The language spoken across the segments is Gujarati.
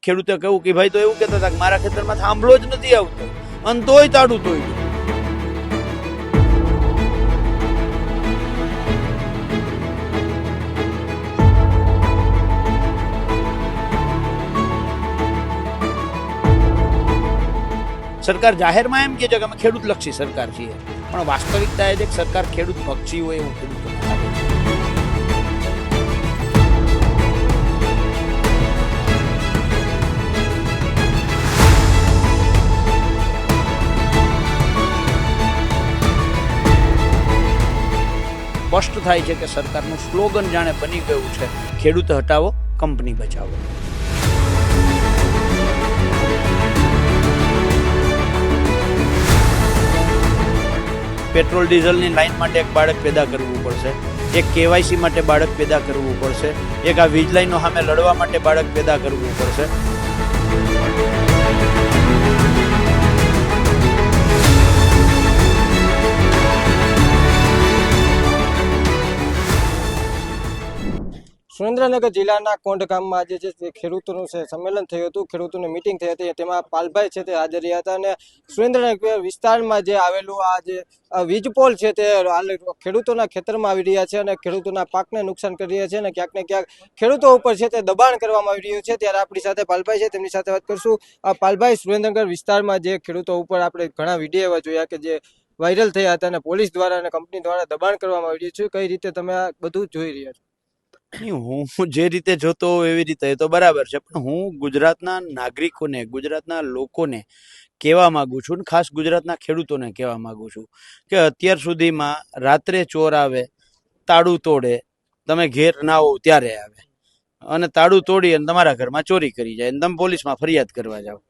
ખેડૂતે કહ્યું કે ભાઈ તો એવું કહેતા હતા કે મારા ખેતરમાં થાંભલો જ નથી આવતો અને તોય તાડું તોડ્યું. સરકાર જાહેરમાં એમ કહે છે કે અમે ખેડૂત લક્ષી સરકાર છીએ, પણ વાસ્તવિકતા એ છે કે સરકાર ખેડૂત પક્ષી હોય એવું ખેડૂતોને લાગે છે. સ્પષ્ટ થાય છે કે સરકારનું સ્લોગન જાણે બની ગયું છે, ખેડૂત હટાવો કંપની બચાવો. પેટ્રોલ ડીઝલની લાઈન માટે એક બાળક પેદા કરવું પડશે, એક કેવાયસી માટે બાળક પેદા કરવું પડશે, એક આ વીજ લાઈનો સામે લડવા માટે બાળક પેદા કરવું પડશે. સુરેન્દ્રનગર જિલ્લાના કોંઢ ગામમાં આજે જે ખેડૂતોનું સંમેલન થયું હતું, ખેડૂતોની મિટિંગ થઈ હતી, તેમાં પાલભાઈ છે તે હાજર રહ્યા હતા અને સુરેન્દ્રનગર વિસ્તારમાં જે આવેલું આ જે વીજપોલ છે તે ખેડૂતોના ખેતરમાં આવી રહ્યા છે અને ખેડૂતોના પાકને નુકસાન કરી રહ્યા છે અને ક્યાંક ને ક્યાંક ખેડૂતો ઉપર છે તે દબાણ કરવામાં આવી રહ્યું છે. ત્યારે આપણી સાથે પાલભાઈ છે, તેમની સાથે વાત કરશું. પાલભાઈ, સુરેન્દ્રનગર વિસ્તારમાં જે ખેડૂતો ઉપર આપણે ઘણા વિડીયો એવા જોયા કે જે વાયરલ થયા હતા અને પોલીસ દ્વારા અને કંપની દ્વારા દબાણ કરવામાં આવી રહ્યું છે, કઈ રીતે તમે આ બધું જોઈ રહ્યા છો? હું જે રીતે જોતો હોઉં એવી રીતે તો બરાબર છે, પણ હું ગુજરાતના નાગરિકોને, ગુજરાતના લોકોને કહેવા માંગુ છું, ખાસ ગુજરાતના ખેડૂતોને કહેવા માંગુ છું કે અત્યાર સુધીમાં રાત્રે ચોર આવે, તાળું તોડે, તમે ઘેર ના હોવ ત્યારે આવે અને તાળું તોડી અને તમારા ઘરમાં ચોરી કરી જાય અને તમે પોલીસમાં ફરિયાદ કરવા જાઓ.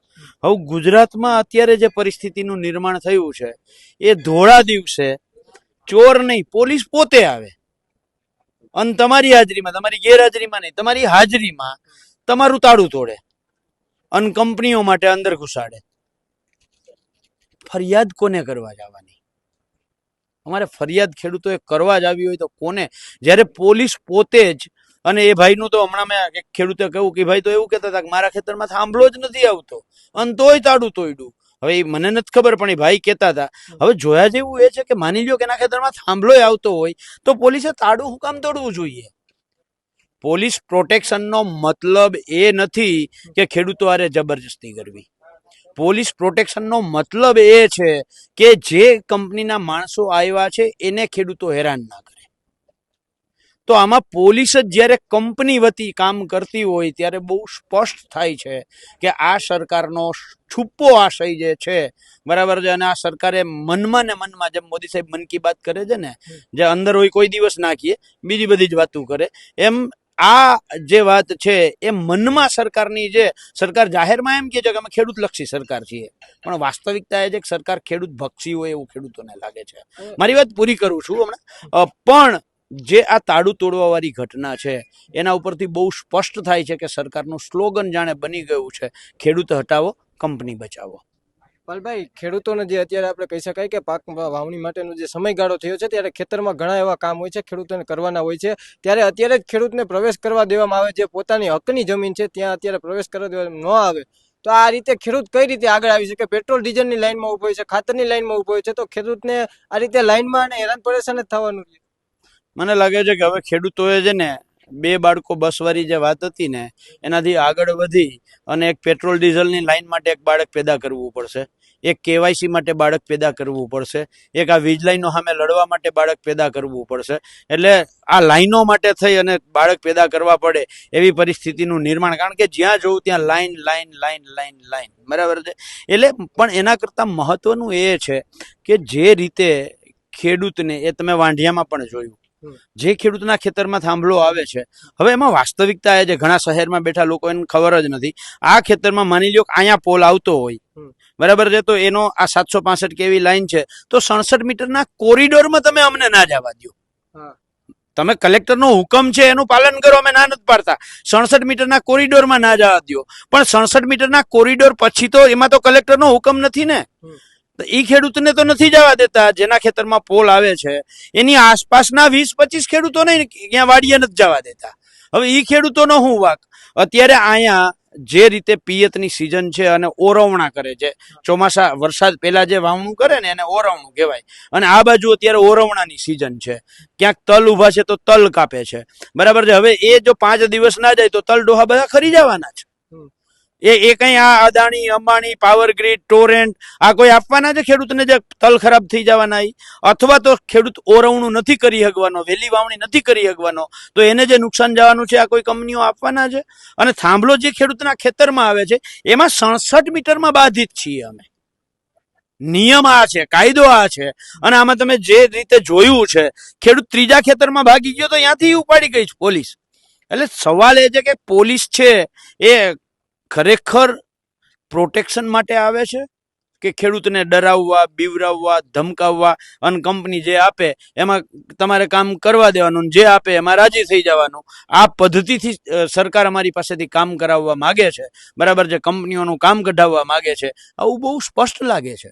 હવે ગુજરાતમાં અત્યારે જે પરિસ્થિતિનું નિર્માણ થયું છે એ ધોળા દિવસે ચોર નહીં, પોલીસ પોતે આવે અને તમારી હાજરીમાં, તમારી ગેરહાજરીમાં નહીં, તમારી હાજરીમાં તમારું તાળું તોડે અને કંપનીઓ માટે અંદર ઘુસાડે. ફરિયાદ કોને કરવા જવાની? અમારે ફરિયાદ ખેડૂતોએ કરવા જ આવી હોય તો કોને? જ્યારે પોલીસ પોતે જ, અને એ ભાઈનું તો હમણાં મેં ખેડૂતે કહ્યું કે ભાઈ તો એવું કહેતા હતા કે મારા ખેતરમાં થાંભલો જ નથી આવતો અને તોય તાળું તોડ્યું. હવે એ મને નથી ખબર, પણ એ ભાઈ કહેતા હતા. હવે જોયા જેવું એ છે કે માની લ્યો કે એના ખેતરમાં થાંભલો આવતો હોય તો પોલીસે તાળું શું કામ તોડવું જોઈએ? પોલીસ પ્રોટેક્શનનો મતલબ એ નથી કે ખેડૂતો આરે જબરજસ્તી કરવી. પોલીસ પ્રોટેક્શનનો મતલબ એ છે કે જે કંપનીના માણસો આવ્યા છે એને ખેડૂતો હેરાન ના કરે. તો આમાં પોલીસ જ જ્યારે કંપની વતી કામ કરતી હોય ત્યારે બહુ સ્પષ્ટ થાય છે કે આ સરકારનો છુપ્પો આશય જે છે, બરાબર છે, અને આ સરકારે મનમાં ને મનમાં, જેમ મોદી સાહેબ મન કી બાત કરે છે ને, જે અંદર હોય કોઈ દિવસ નાખીએ, બીજી બધી જ વાતો કરે, એમ આ જે વાત છે એ મનમાં સરકારની, જે સરકાર જાહેરમાં એમ કહે છે કે અમે ખેડૂત લક્ષી સરકાર છીએ, પણ વાસ્તવિકતા એ છે કે સરકાર ખેડૂત ભક્ષી હોય એવું ખેડૂતોને લાગે છે. મારી વાત પૂરી કરું છું હમણાં. પણ જે આ તાળું તોડવા વાળી ઘટના છે એના ઉપરથી બહુ સ્પષ્ટ થાય છે કે સરકારનું સ્લોગન જાણે બની ગયું છે, ખેડૂત હટાવો કંપની બચાવો. પાલભાઈ, ખેડૂતોને જે અત્યારે આપણે કહી શકાય કે પાક વાવણી માટેનો જે સમયગાળો થયો છે ત્યારે ખેતરમાં ઘણા એવા કામ હોય છે ખેડૂતોને કરવાના હોય છે, ત્યારે અત્યારે જ ખેડૂતને પ્રવેશ કરવા દેવામાં આવે, જે પોતાની હકની જમીન છે ત્યાં અત્યારે પ્રવેશ કરવા દેવામાં ન આવે, તો આ રીતે ખેડૂત કઈ રીતે આગળ આવી શકે? પેટ્રોલ ડીઝલની લાઈનમાં ઉભો હોય છે, ખાતરની લાઈનમાં ઉભો હોય છે, તો ખેડૂતને આ રીતે લાઈનમાં અને હેરાન પરેશાન જ થવાનું છે. મને લાગે છે કે હવે ખેડૂતોએ છે ને 2 બાળકો બસવાળી જે વાત હતી ને એનાથી આગળ વધી અને એક પેટ્રોલ ડીઝલની લાઈન માટે એક બાળક પેદા કરવું પડશે, એક કેવાયસી માટે બાળક પેદા કરવું પડશે, એક આ વીજ લાઈનો સામે લડવા માટે બાળક પેદા કરવું પડશે. એટલે આ લાઈનો માટે થઈ અને બાળક પેદા કરવા પડે એવી પરિસ્થિતિનું નિર્માણ, કારણ કે જ્યાં જોઉં ત્યાં line line line line line, બરાબર છે. એટલે પણ એના કરતાં મહત્વનું એ છે કે જે રીતે ખેડૂતને, એ તમે વાંઢિયામાં પણ જોયું, જે ખેડૂતના ખેતરમાં થાંભલો આવે છે, હવે એમાં વાસ્તવિકતા એ છે ઘણા શહેરમાં બેઠા લોકો એને ખબર જ નથી. આ ખેતરમાં માની લ્યો કે અહીંયા પોલ આવતો હોય, બરાબર છે, તો એનો આ 765 કેવી લાઈન છે, તો 67 મીટરના કોરિડોરમાં તમે અમને ના જવા દો. તમે કલેક્ટરનો હુકમ છે એનું પાલન કરો, અમે ના નથી પાડતા. 67 મીટરના કોરિડોરમાં ના જવા દો, પણ 67 મીટરના કોરિડોર પછી તો એમાં તો કલેક્ટરનો હુકમ નથી ને. એ ખેડૂતને તો નથી જવા દેતા જેના ખેતરમાં પોલ આવે છે, એની આસપાસના 20-25 ખેડૂતોને ત્યાં વાડીએ નથી જવા દેતા. હવે એ ખેડૂતોનો શું વાક? અત્યારે અહીંયા જે રીતે પિયતની સિઝન છે અને ઓરવણા કરે છે, ચોમાસા વરસાદ પહેલા જે વાવણું કરે ને એને ઓરવણું કહેવાય, અને આ બાજુ અત્યારે ઓરવણાની સિઝન છે, ક્યાંક તલ ઊભા છે તો તલ કાપે છે, બરાબર છે. હવે એ જો 5 દિવસ ના જાય તો તલ ડોહા બધા ખરી જવાના છે. એ કઈ આ Adani Ambani power grid Torrent આ કોઈ આપવાના છે ખેડૂતને જે તલ ખરાબ થઈ જવાના? અથવા તો ખેડૂત ઓરવણું નથી કરી શકવાનો, વહેલી વાવણી નથી કરી શકવાનો, તો એને જે નુકસાન જવાનું છે આ કોઈ કંપનીઓ આપવાના છે? અને થાંભલો જે ખેડૂતના ખેતરમાં આવે છે એમાં 67 મીટરમાં બાધિત છીએ અમે. નિયમ આ છે, કાયદો આ છે, અને આમાં તમે જે રીતે જોયું છે, ખેડૂત ત્રીજા ખેતરમાં ભાગી ગયો તો ત્યાંથી ઉપાડી ગઈ છે પોલીસ. એટલે સવાલ એ છે કે પોલીસ છે એ ખરેખર પ્રોટેક્શન માટે આવે છે કે ખેડૂતને ડરાવવા, બીવરાવવા, ધમકાવવા, અને કંપની જે આપે એમાં તમારે કામ કરવા દેવાનું, જે આપે એમાં રાજી થઈ જવાનું? આ પદ્ધતિથી સરકાર અમારી પાસેથી કામ કરાવવા માગે છે, બરાબર છે, કંપનીઓનું કામ કઢાવવા માગે છે. આવું બહુ સ્પષ્ટ લાગે છે.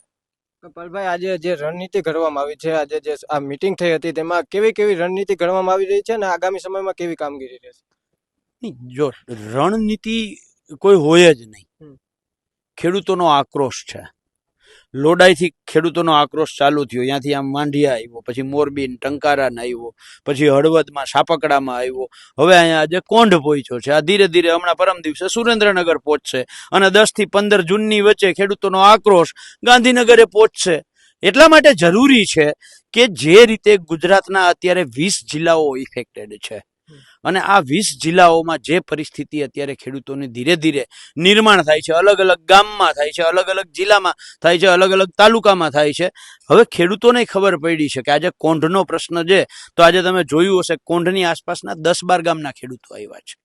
કપાલભાઈ, આજે જે રણનીતિ ઘડવામાં આવી છે, આજે જે આ મીટિંગ થઈ હતી તેમાં કેવી કેવી રણનીતિ ઘડવામાં આવી રહી છે અને આગામી સમયમાં કેવી કામગીરી રહેશે? જો રણનીતિ કોઈ હોય જ નહીં. ખેડૂતોનો આક્રોશ છે, લોડાઈથી ખેડૂતોનો આક્રોશ ચાલુ થયો, ત્યાંથી આમ માંઢિયા આવ્યો, પછી મોરબી ટંકારાને આવ્યો, પછી હળવદમાં સાપકડામાં આવ્યો, હવે અહીંયા આજે કોંઢ પહોંચ્યો છે. આ ધીરે ધીરે હમણાં પરમ દિવસે સુરેન્દ્રનગર પહોંચશે, અને 10 થી 15 જૂનની વચ્ચે ખેડૂતોનો આક્રોશ ગાંધીનગરે પહોંચશે. એટલા માટે જરૂરી છે કે જે રીતે ગુજરાતના અત્યારે 20 જિલ્લાઓ ઇફેક્ટેડ છે, અને આ 20 જિલ્લાઓમાં જે પરિસ્થિતિ અત્યારે ખેડૂતોની ધીરે ધીરે નિર્માણ થાય છે, અલગ અલગ ગામમાં થાય છે, અલગ અલગ જિલ્લામાં થાય છે, અલગ અલગ તાલુકામાં થાય છે. હવે ખેડૂતોને ખબર પડી છે કે આજે કોંઢનો પ્રશ્ન છે, તો આજે તમે જોયું હશે કોંઢની આસપાસના 10-12 ગામના ખેડૂતો આવ્યા છે.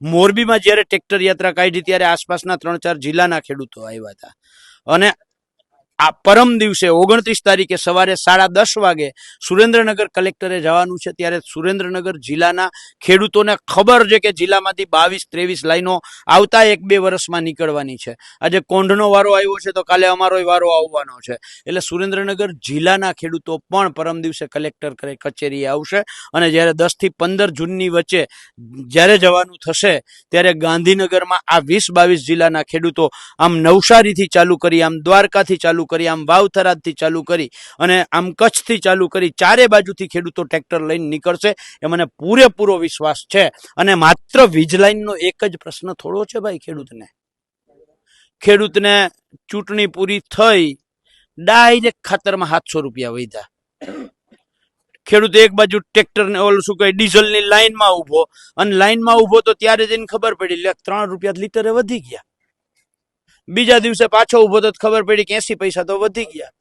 મોરબીમાં જ્યારે ટ્રેક્ટર યાત્રા કાઢી ત્યારે આસપાસના 3-4 જિલ્લાના ખેડૂતો આવ્યા હતા. અને આ પરમ દિવસે 29 તારીખે સવારે 10:30 વાગે સુરેન્દ્રનગર કલેક્ટરે જવાનું છે, ત્યારે સુરેન્દ્રનગર જિલ્લાના ખેડૂતોને ખબર છે કે જિલ્લામાંથી 22-23 લાઈનો આવતા 1-2 વર્ષમાં નીકળવાની છે. આજે કોંઢનો વારો આવ્યો છે તો કાલે અમારો વારો આવવાનો છે. એટલે સુરેન્દ્રનગર જિલ્લાના ખેડૂતો પણ પરમ દિવસે કલેક્ટર કચેરીએ આવશે, અને જ્યારે 10 થી 15 જૂનની વચ્ચે જ્યારે જવાનું થશે ત્યારે ગાંધીનગરમાં આ 20-22 જિલ્લાના ખેડૂતો આમ નવસારીથી ચાલુ કરી, આમ દ્વારકાથી ચાલુ કરી, આમ વાવથરાદથી ચાલુ કરી, અને આમ કચ્છથી ચાલુ કરી, ચારે બાજુથી ખેડૂતો ટ્રેક્ટર લઈને નીકળશે એ મને પૂરેપૂરો વિશ્વાસ છે. અને માત્ર વીજ લાઈનનો એક જ પ્રશ્ન થોડો છે ભાઈ ખેડૂતને ચૂંટણી પૂરી થઈ ડાયરેક્ટ ખાતરમાં 700 રૂપિયા વધ્યા. ખેડૂત એક બાજુ ટ્રેક્ટર ને ઓલું શું કહે ડીઝલની લાઈનમાં ઉભો, અને લાઈનમાં ઉભો તો ત્યારે જઈને ખબર પડી 3 રૂપિયા લીટરે વધી ગયા. બીજા દિવસે પાછો ઉભો તો ખબર પડી કે 80 પૈસા તો વધી ગયા.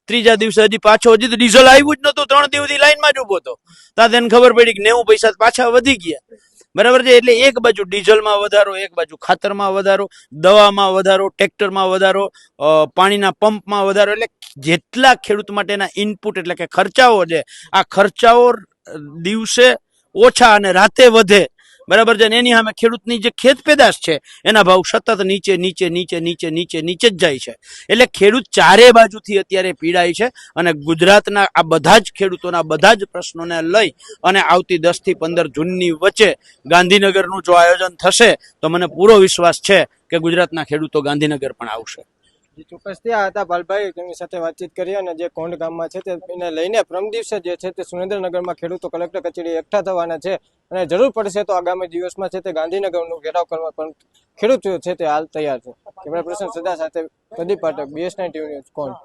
ત્રીજા દિવસે હજી તો ડીઝલ આવ્યું જ નતું, 3 દિવસથી લાઈનમાં જ ઉભો હતો, ત્યાં તેને ખબર પડી કે 90 પૈસા પાછા વધી ગયા. બરાબર છે. એટલે એક બાજુ ડીઝલમાં વધારો, એક બાજુ ખાતરમાં વધારો, દવામાં વધારો, ટ્રેક્ટરમાં વધારો, પાણીના પંપમાં વધારો, એટલે જેટલા ખેડૂત માટેના ઇનપુટ એટલે કે ખર્ચાઓ છે, આ ખર્ચાઓ દિવસે ઓછા અને રાતે વધે. બરાબર છે. એની સામે ખેડૂતની જે ખેત પેદાશ છે એના ભાવ સતત નીચે નીચે નીચે નીચે નીચે નીચે જ જાય છે. એટલે ખેડૂત ચારે બાજુથી અત્યારે પીડાય છે, અને ગુજરાતના આ બધા જ ખેડૂતોના બધા જ પ્રશ્નોને લઈ અને આવતી 10 થી 15 જૂનની વચ્ચે ગાંધીનગરનું જો આયોજન થશે તો મને પૂરો વિશ્વાસ છે કે ગુજરાતના ખેડૂતો ગાંધીનગર પણ આવશે. ચોક્કસ ત્યાં હતા પાલભાઈ, તેમની સાથે વાતચીત કરી, અને જે કોંઢ ગામમાં છે તેને લઈને પ્રમ દિવસે જે છે તે સુરેન્દ્રનગરમાં ખેડૂતો કલેક્ટર કચેરી એકઠા થવાના છે, અને જરૂર પડશે તો આગામી દિવસમાં છે તે ગાંધીનગરનો ઘેરાવ કરવા પણ ખેડૂતો છે તે હાલ તૈયાર છે. કેમેરા પર્સન સદા સાથે Pradeep Pathak, BS9 TV news, કોંઢ.